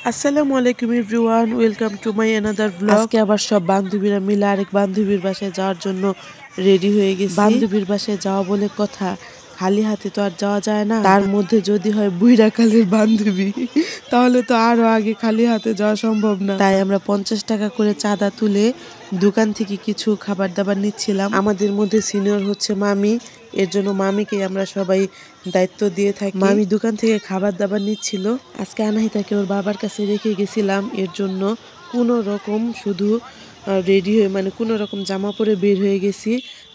আসসালামু আলাইকুম everyone, welcome to my another blog. আজকে আবার সব বান্ধবীরা মিলে আরেক বান্ধবীর বাসায় যাওয়ার জন্য রেডি হয়ে গেছি। বান্ধবীর বাসায় যাওয়া বলে কথা, খালি হাতে তো আর যাওয়া যায় না। তার মধ্যে যদি হয় বুইড়া কালের বান্ধবী, তাহলে তো আরো আগে খালি হাতে যাওয়া সম্ভব না। তাই আমরা 50 টাকা করে চাঁদা তুলে দোকান থেকে কিছু খাবার দাবার নিচ্ছিলাম। আমাদের মধ্যে সিনিয়র হচ্ছে মামি, এর জন্য মামিকে আমরা সবাই দায়িত্ব দিয়ে থাকি। মামি দোকান থেকে খাবার দাবার নিচ্ছিল। আজকে আনাহিতাকে ওর বাবার কাছে রেখে গেছিলাম, এর জন্য কোনো রকম শুধু রেডি হয়ে কোনো রকম জামা পরে বের হয়ে গেছি।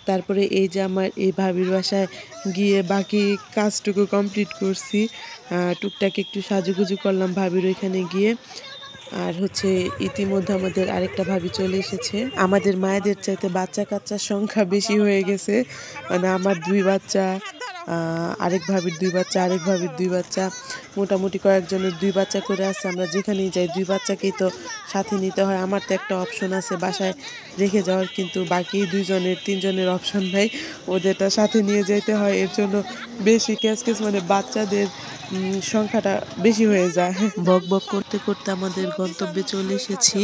তারপরে এই যে আমার এই ভাবির বাসায় গিয়ে বাকি কাজটুকু কমপ্লিট করছি। টুকটাক একটু সাজুগুজু করলাম ভাবির ওইখানে গিয়ে। আর হচ্ছে ইতিমধ্যে আমাদের আরেকটা ভাবি চলে এসেছে। আমাদের মায়েদের চাইতে বাচ্চা কাচ্চার সংখ্যা বেশি হয়ে গেছে। আমার 2 বাচ্চা, আরেক ভাবির 2 বাচ্চা, আরেক ভাবির 2 বাচ্চা, মোটামুটি কয়েকজনের 2 বাচ্চা করে আছে। আমরা যেখানেই যাই 2 বাচ্চাকেই তো সাথে নিতে হয়। আমার তো একটা অপশন আছে বাসায় রেখে যাওয়ার, কিন্তু বাকি 2 জনের 3 জনের অপশন নাই, ওদেরটা সাথে নিয়ে যেতে হয়। এর জন্য বেশি ক্যাচ বাচ্চাদের সংখ্যাটা বেশি হয়ে যায়। বক বক করতে করতে আমাদের গন্তব্যে চলে এসেছি।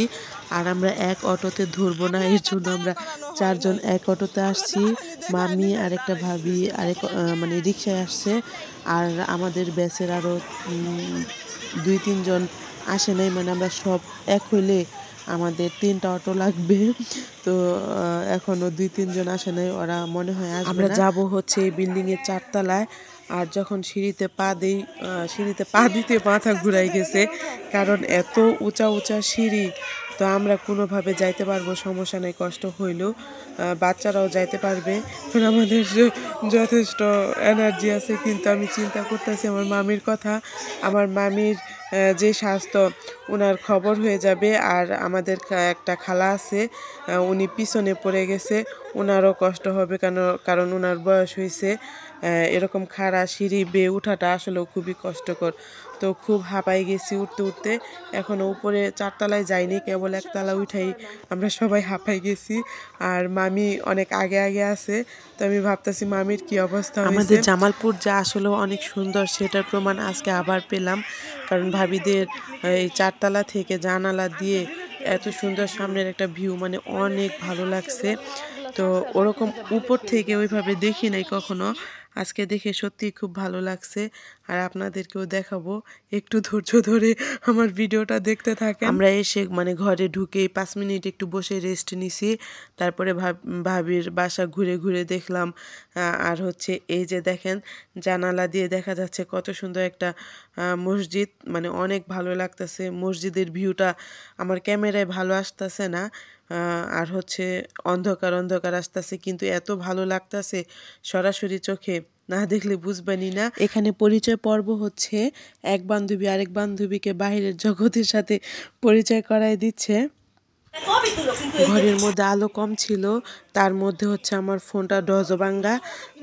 আর আমরা এক অটোতে ধরবো না, এর জন্য আমরা 4 জন এক অটোতে আসছি। মামি আর একটা ভাবি আরেক রিক্সায় আসছে। আর আমাদের ব্যাচের আরো 2-3 জন আসে নাই। আমরা সব এক হইলে আমাদের 3টা অটো লাগবে। তো এখনো 2-3 জন আসে নাই, ওরা মনে হয় আসবে না। আমরা যাবো হচ্ছে এই বিল্ডিং এর 4 তলায়। আর যখন সিঁড়িতে পা দিতে মাথা ঘুরাই গেছে, কারণ এত উঁচা উঁচা সিঁড়ি। তো আমরা কোনোভাবে যাইতে পারবো, সমস্যা নেই, কষ্ট হইলেও বাচ্চারাও যাইতে পারবে। আমাদের যথেষ্ট এনার্জি আছে, কিন্তু আমি চিন্তা করতেছি আমার মামির কথা। আমার মামির যে স্বাস্থ্য, ওনার খবর হয়ে যাবে। আর আমাদের একটা খালা আছে, উনি পিছনে পড়ে গেছে, ওনারও কষ্ট হবে, কারণ ওনার বয়স হয়েছে। এরকম খাড়া সিঁড়ি বেয়ে ওঠাটা আসলেও খুবই কষ্টকর। তো খুব হাঁপাই গেছি উঠতে উঠতে। এখনো উপরে 4 তলায় যাইনি, কেবল 1 তলা উঠাই আমরা সবাই হাঁপাই গেছি। আর মামি অনেক আগে আগে আছে। তো আমি ভাবতেছি মামির কি অবস্থা হয়েছে। আমাদের জামালপুর যা আসলেও অনেক সুন্দর, সেটার প্রমাণ আজকে আবার পেলাম। কারণ ভাবিদের এই 4 তলা থেকে জানালা দিয়ে এত সুন্দর সামনের একটা ভিউ, অনেক ভালো লাগছে। তো ওরকম উপর থেকে ওইভাবে দেখি নাই কখনো, আজকে দেখে সত্যি খুব ভালো লাগছে। আর আপনাদেরকেও দেখাবো, একটু ধৈর্য ধরে আমার ভিডিওটা দেখতে থাকে। আমরা এসে ঘরে ঢুকে 5 মিনিট একটু বসে রেস্ট নিছি। তারপরে ভাবির বাসা ঘুরে ঘুরে দেখলাম। আর হচ্ছে এই যে দেখেন, জানালা দিয়ে দেখা যাচ্ছে কত সুন্দর একটা মসজিদ। অনেক ভালো লাগতেছে মসজিদের ভিউটা। আমার ক্যামেরায় ভালো আসতেছে না, আর হচ্ছে অন্ধকার অন্ধকার আসতেছে, কিন্তু এত ভালো লাগতেছে সরাসরি চোখে না দেখলে বুঝবেনই না। এখানে পরিচয় পর্ব হচ্ছে, এক বান্ধবী আরেক বান্ধবীকে বাহিরের জগতের সাথে পরিচয় করায় দিচ্ছে। ঘরের মধ্যে আলো কম ছিল, তার মধ্যে হচ্ছে আমার ফোনটা ডজভাঙ্গা,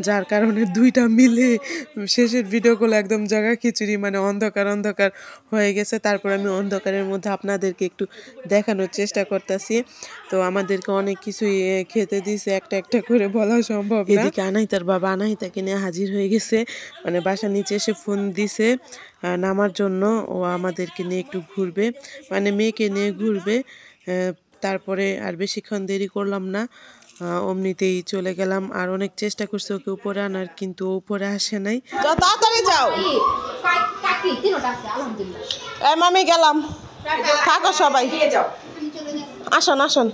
যার কারণে 2টা মিলে শেষের ভিডিওগুলো একদম জগা খিচুড়ি, অন্ধকার অন্ধকার হয়ে গেছে। তারপর আমি অন্ধকারের মধ্যে আপনাদেরকে একটু দেখানোর চেষ্টা করতেছি। তো আমাদেরকে অনেক কিছুই খেতে দিয়েছে, একটা একটা করে বলা সম্ভব না। এদিকে আনাহিতার বাবা আনাহিতাকে নিয়ে হাজির হয়ে গেছে, বাসার নিচে এসে ফোন দিছে নামার জন্য। ও আমাদেরকে নিয়ে একটু ঘুরবে, মেয়েকে নিয়ে ঘুরবে। তারপরে আর বেশিক্ষণ দেরি করলাম না, অমনিতেই চলে গেলাম। আর অনেক চেষ্টা করছে ওকে উপরে আনার, কিন্তু উপরে আসে নাই। তাড়াতাড়ি যাও, মামি গেলাম, থাকো সবাই, আসুন আসুন।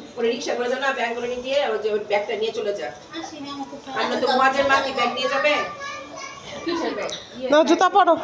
জুতা পরো।